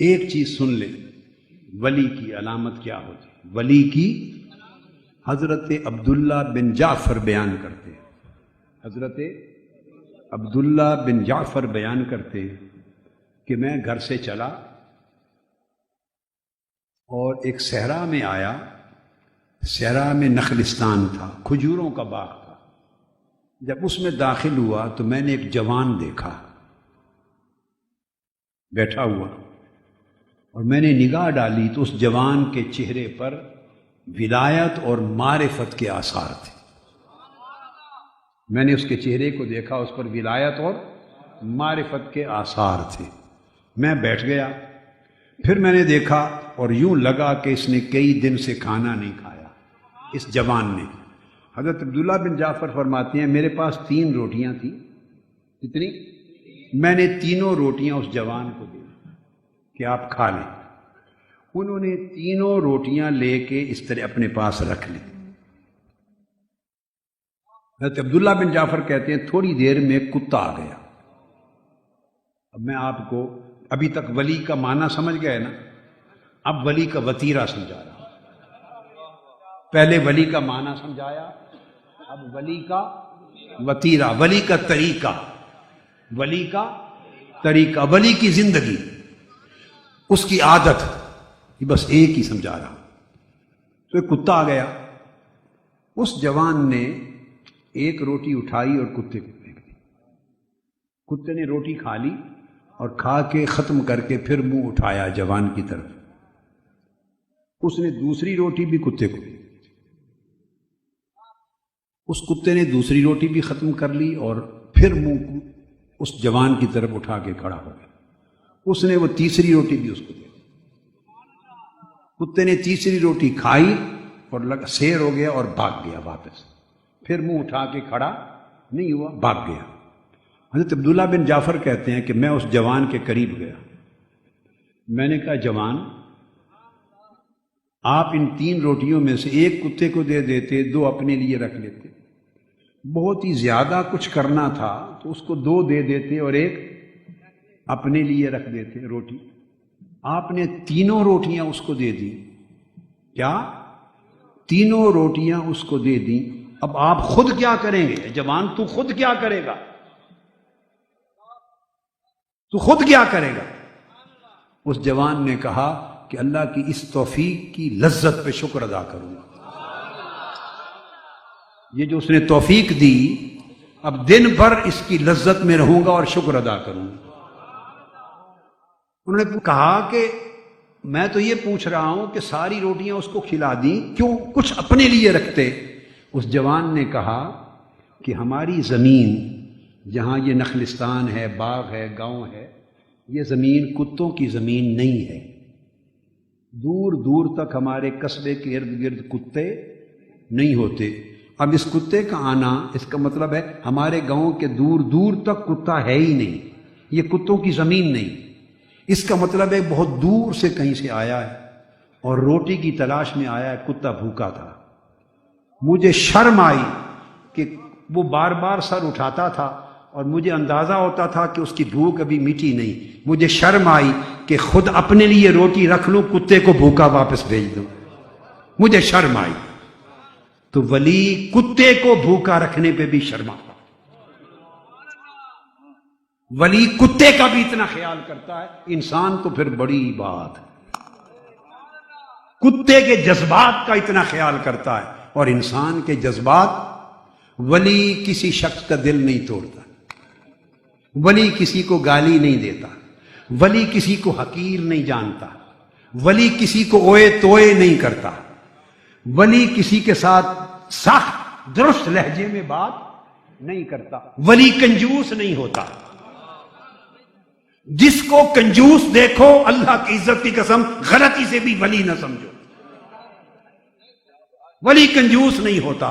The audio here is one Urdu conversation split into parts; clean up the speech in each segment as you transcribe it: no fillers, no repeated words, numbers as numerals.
ایک چیز سن لیں، ولی کی علامت کیا ہوتی ہے؟ ولی کی حضرت عبداللہ بن جعفر بیان کرتے ہیں، حضرت عبداللہ بن جعفر بیان کرتے ہیں کہ میں گھر سے چلا اور ایک صحرا میں آیا، صحرا میں نخلستان تھا، کھجوروں کا باغ تھا۔ جب اس میں داخل ہوا تو میں نے ایک جوان دیکھا بیٹھا ہوا، اور میں نے نگاہ ڈالی تو اس جوان کے چہرے پر ولایت اور معرفت کے آثار تھے۔ میں نے اس کے چہرے کو دیکھا، اس پر ولایت اور معرفت کے آثار تھے۔ میں بیٹھ گیا، پھر میں نے دیکھا اور یوں لگا کہ اس نے کئی دن سے کھانا نہیں کھایا، اس جوان نے۔ حضرت عبداللہ بن جعفر فرماتے ہیں میرے پاس 3 روٹیاں تھیں۔ کتنی؟ میں نے تینوں روٹیاں اس جوان کو دی کہ آپ کھا لیں۔ انہوں نے تینوں روٹیاں لے کے اس طرح اپنے پاس رکھ لی۔ حضرت عبداللہ بن جعفر کہتے ہیں تھوڑی دیر میں کتا آ گیا۔ اب میں آپ کو ابھی تک ولی کا معنی سمجھ گئے نا، اب ولی کا وتیرہ سمجھا رہا ہوں۔ پہلے ولی کا معنی سمجھایا، اب ولی کا وتیرہ، ولی کا طریقہ، ولی کا طریقہ، ولی کی زندگی، اس کی عادت، یہ بس ایک ہی سمجھا رہا ہوں۔ تو ایک کتا آ گیا، اس جوان نے ایک روٹی اٹھائی اور کتے کو پھینک دی۔ کتے نے روٹی کھا لی اور کھا کے ختم کر کے پھر منہ اٹھایا جوان کی طرف۔ اس نے دوسری روٹی بھی کتے کو دی، اس کتے نے دوسری روٹی بھی ختم کر لی اور پھر منہ اس جوان کی طرف اٹھا کے کھڑا ہو گیا۔ اس نے وہ تیسری روٹی بھی اس کو دی۔ کتے نے تیسری روٹی کھائی اور سیر ہو گیا اور بھاگ گیا واپس، پھر منہ اٹھا کے کھڑا نہیں ہوا، بھاگ گیا۔ حضرت عبداللہ بن جعفر کہتے ہیں کہ میں اس جوان کے قریب گیا، میں نے کہا جوان، آپ ان 3 روٹیوں میں سے ایک کتے کو دے دیتے، 2 اپنے لیے رکھ لیتے۔ بہت ہی زیادہ کچھ کرنا تھا تو اس کو 2 دے دیتے اور ایک اپنے لیے رکھ دیتے روٹی۔ آپ نے تینوں روٹیاں اس کو دے دی۔ کیا؟ تینوں روٹیاں اس کو دے دی۔ اب آپ خود کیا کریں گے؟ جوان تو خود کیا کرے گا؟ تو خود کیا کرے گا؟ اس جوان نے کہا کہ اللہ کی اس توفیق کی لذت پہ شکر ادا کروں گا۔ یہ جو اس نے توفیق دی، اب دن بھر اس کی لذت میں رہوں گا اور شکر ادا کروں گا۔ انہوں نے کہا کہ میں تو یہ پوچھ رہا ہوں کہ ساری روٹیاں اس کو کھلا دیں، کیوں کچھ اپنے لیے رکھتے؟ اس جوان نے کہا کہ ہماری زمین جہاں یہ نخلستان ہے، باغ ہے، گاؤں ہے، یہ زمین کتوں کی زمین نہیں ہے۔ دور دور تک ہمارے قصبے کے ارد گرد کتے نہیں ہوتے۔ اب اس کتے کا آنا، اس کا مطلب ہے ہمارے گاؤں کے دور دور تک کتا ہے ہی نہیں، یہ کتوں کی زمین نہیں۔ اس کا مطلب ہے بہت دور سے کہیں سے آیا ہے اور روٹی کی تلاش میں آیا ہے، کتا بھوکا تھا۔ مجھے شرم آئی کہ وہ بار بار سر اٹھاتا تھا اور مجھے اندازہ ہوتا تھا کہ اس کی بھوک ابھی میٹھی نہیں۔ مجھے شرم آئی کہ خود اپنے لیے روٹی رکھ لوں، کتے کو بھوکا واپس بھیج دوں، مجھے شرم آئی۔ تو ولی کتے کو بھوکا رکھنے پہ بھی شرما، ولی کتے کا بھی اتنا خیال کرتا ہے، انسان تو پھر بڑی بات ہے۔ کتے کے جذبات کا اتنا خیال کرتا ہے اور انسان کے جذبات۔ ولی کسی شخص کا دل نہیں توڑتا، ولی کسی کو گالی نہیں دیتا، ولی کسی کو حقیر نہیں جانتا، ولی کسی کو اوئے توئے نہیں کرتا، ولی کسی کے ساتھ سخت درست لہجے میں بات نہیں کرتا، ولی کنجوس نہیں ہوتا۔ جس کو کنجوس دیکھو، اللہ کی عزت کی قسم غلطی سے بھی ولی نہ سمجھو، ولی کنجوس نہیں ہوتا۔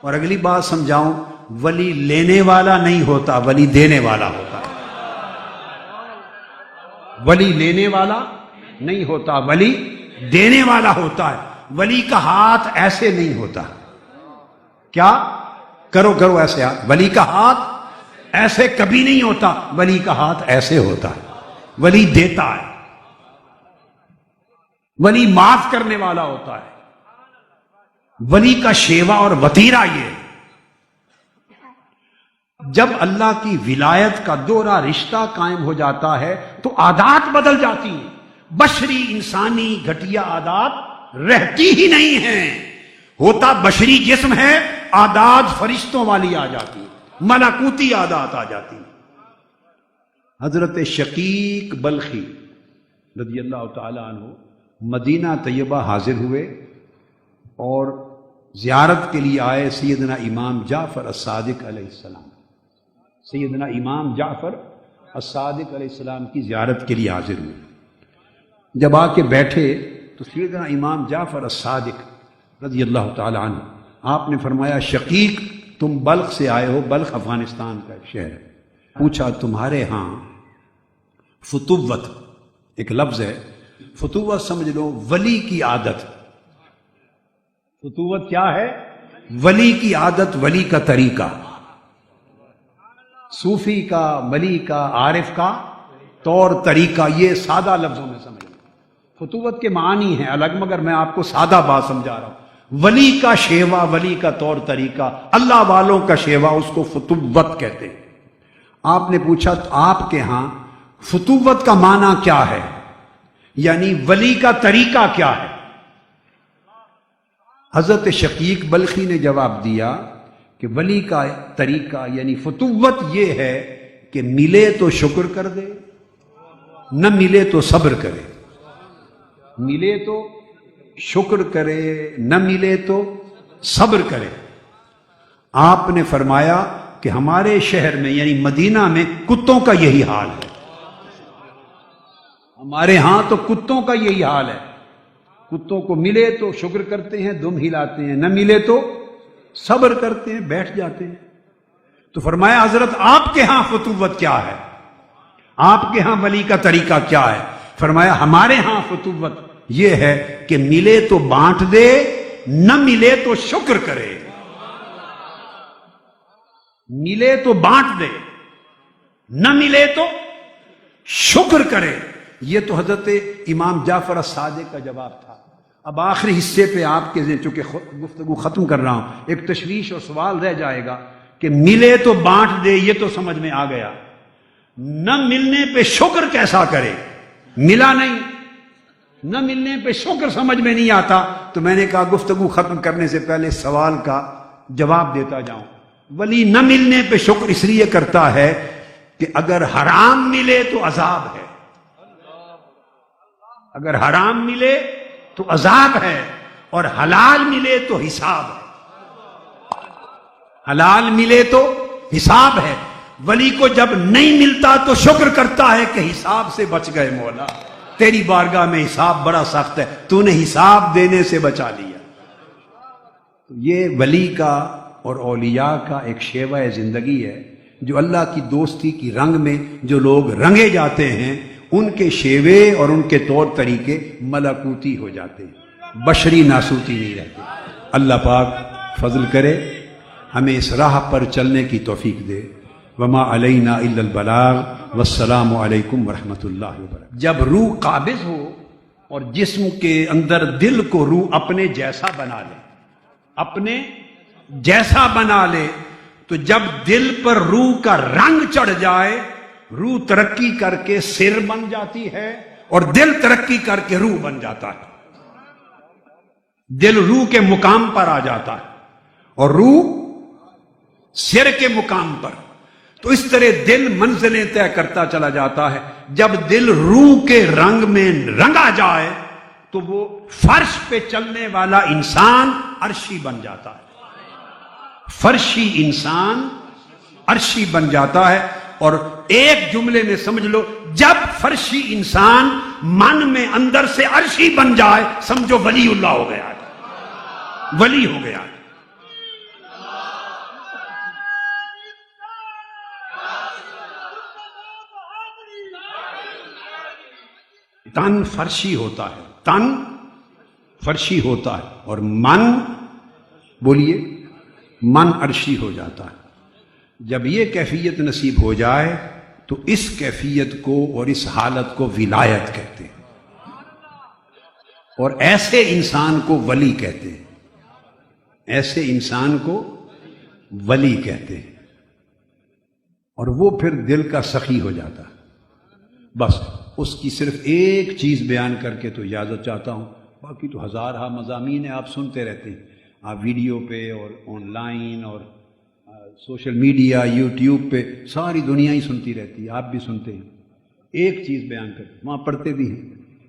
اور اگلی بات سمجھاؤں، ولی لینے والا نہیں ہوتا، ولی دینے والا ہوتا ہے۔ ولی لینے والا نہیں ہوتا، ولی دینے والا ہوتا ہے۔ ولی کا ہاتھ ایسے نہیں ہوتا، کیا کرو کرو ایسے ہاتھ، ولی کا ہاتھ ایسے کبھی نہیں ہوتا، ولی کا ہاتھ ایسے ہوتا ہے، ولی دیتا ہے۔ ولی معاف کرنے والا ہوتا ہے. ولی کا شیوا اور وتیرہ یہ ہے. جب اللہ کی ولایت کا دوہرا رشتہ قائم ہو جاتا ہے تو عادات بدل جاتی ہیں. بشری انسانی گھٹیا عادات رہتی ہی نہیں ہیں. ہوتا بشری جسم ہے، عادات فرشتوں والی آ جاتی ہیں، ملکوتی عادات آ جاتی ہیں. حضرت شقیق بلخی رضی اللہ تعالی عنہ مدینہ طیبہ حاضر ہوئے اور زیارت کے لیے آئے سیدنا امام جعفر الصادق علیہ السلام. سیدنا امام جعفر الصادق علیہ السلام کی زیارت کے لیے حاضر ہوئے. جب آ کے بیٹھے تو سیدنا امام جعفر الصادق رضی اللہ تعالی عنہ آپ نے فرمایا شقیق تم بلخ سے آئے ہو، بلخ افغانستان کا ایک شہر ہے. پوچھا تمہارے ہاں فتوت ایک لفظ ہے، فتوت سمجھ لو ولی کی عادت. فتوت کیا ہے؟ ولی کی عادت، ولی کا طریقہ، صوفی کا، ولی کا، عارف کا طور طریقہ. یہ سادہ لفظوں میں سمجھ لو. فتوت کے معنی ہیں الگ، مگر میں آپ کو سادہ بات سمجھا رہا ہوں. ولی کا شیوا، ولی کا طور طریقہ، اللہ والوں کا شیوا، اس کو فتوت کہتے ہیں. آپ نے پوچھا تو آپ کے ہاں فتوت کا معنی کیا ہے، یعنی ولی کا طریقہ کیا ہے؟ حضرت شقیق بلخی نے جواب دیا کہ ولی کا طریقہ یعنی فتوت یہ ہے کہ ملے تو شکر کر دے، نہ ملے تو صبر کرے. ملے تو شکر کرے، نہ ملے تو صبر کرے. آپ نے فرمایا کہ ہمارے شہر میں یعنی مدینہ میں کتوں کا یہی حال ہے. ہمارے ہاں تو کتوں کا یہی حال ہے. کتوں کو ملے تو شکر کرتے ہیں، دم ہلاتے ہیں، نہ ملے تو صبر کرتے ہیں، بیٹھ جاتے ہیں. تو فرمایا حضرت آپ کے ہاں فتوت کیا ہے، آپ کے ہاں ولی کا طریقہ کیا ہے؟ فرمایا ہمارے ہاں فتوت یہ ہے کہ ملے تو بانٹ دے، نہ ملے تو شکر کرے. ملے تو بانٹ دے، نہ ملے تو شکر کرے. یہ تو حضرت امام جعفر الصادق کا جواب تھا. اب آخری حصے پہ آپ کے ذہن، چونکہ گفتگو ختم کر رہا ہوں، ایک تشویش اور سوال رہ جائے گا کہ ملے تو بانٹ دے، یہ تو سمجھ میں آ گیا، نہ ملنے پہ شکر کیسا کرے؟ ملا نہیں، نہ ملنے پہ شکر سمجھ میں نہیں آتا. تو میں نے کہا گفتگو ختم کرنے سے پہلے سوال کا جواب دیتا جاؤں. ولی نہ ملنے پہ شکر اس لیے کرتا ہے کہ اگر حرام ملے تو عذاب ہے، اگر حرام ملے تو عذاب ہے، اور حلال ملے تو حساب ہے. حلال ملے تو حساب ہے. ولی کو جب نہیں ملتا تو شکر کرتا ہے کہ حساب سے بچ گئے، مولا تیری بارگاہ میں حساب بڑا سخت ہے، تو نے حساب دینے سے بچا لیا. یہ ولی کا اور اولیاء کا ایک شیوہ زندگی ہے جو اللہ کی دوستی کی رنگ میں جو لوگ رنگے جاتے ہیں ان کے شیوے اور ان کے طور طریقے ملکوتی ہو جاتے ہیں، بشری ناسوتی نہیں رہتے. اللہ پاک فضل کرے ہمیں اس راہ پر چلنے کی توفیق دے. وما علینا الا البلاغ والسلام علیکم ورحمۃ اللہ وبرکاتہ. جب روح قابض ہو اور جسم کے اندر دل کو روح اپنے جیسا بنا لے، اپنے جیسا بنا لے، تو جب دل پر روح کا رنگ چڑھ جائے، روح ترقی کر کے سر بن جاتی ہے اور دل ترقی کر کے روح بن جاتا ہے. دل روح کے مقام پر آ جاتا ہے اور روح سر کے مقام پر. تو اس طرح دل منزلیں طے کرتا چلا جاتا ہے. جب دل روح کے رنگ میں رنگا جائے تو وہ فرش پہ چلنے والا انسان عرشی بن جاتا ہے. فرشی انسان عرشی بن جاتا ہے. اور ایک جملے میں سمجھ لو، جب فرشی انسان من میں اندر سے عرشی بن جائے سمجھو ولی اللہ ہو گیا ہے، ولی ہو گیا ہے. تن فرشی ہوتا ہے، تن فرشی ہوتا ہے اور من، بولیے، من عرشی ہو جاتا ہے. جب یہ کیفیت نصیب ہو جائے تو اس کیفیت کو اور اس حالت کو ولایت کہتے ہیں. اور ایسے انسان کو ولی کہتے ہیں، ایسے انسان کو ولی کہتے ہیں، اور وہ پھر دل کا سخی ہو جاتا ہے۔ بس اس کی صرف ایک چیز بیان کر کے تو اجازت چاہتا ہوں، باقی تو ہزارہ مضامین ہیں، آپ سنتے رہتے ہیں، آپ ویڈیو پہ اور آن لائن اور سوشل میڈیا، یوٹیوب پہ ساری دنیا ہی سنتی رہتی ہے، آپ بھی سنتے ہیں۔ ایک چیز بیان کرتے، وہاں پڑھتے بھی ہیں،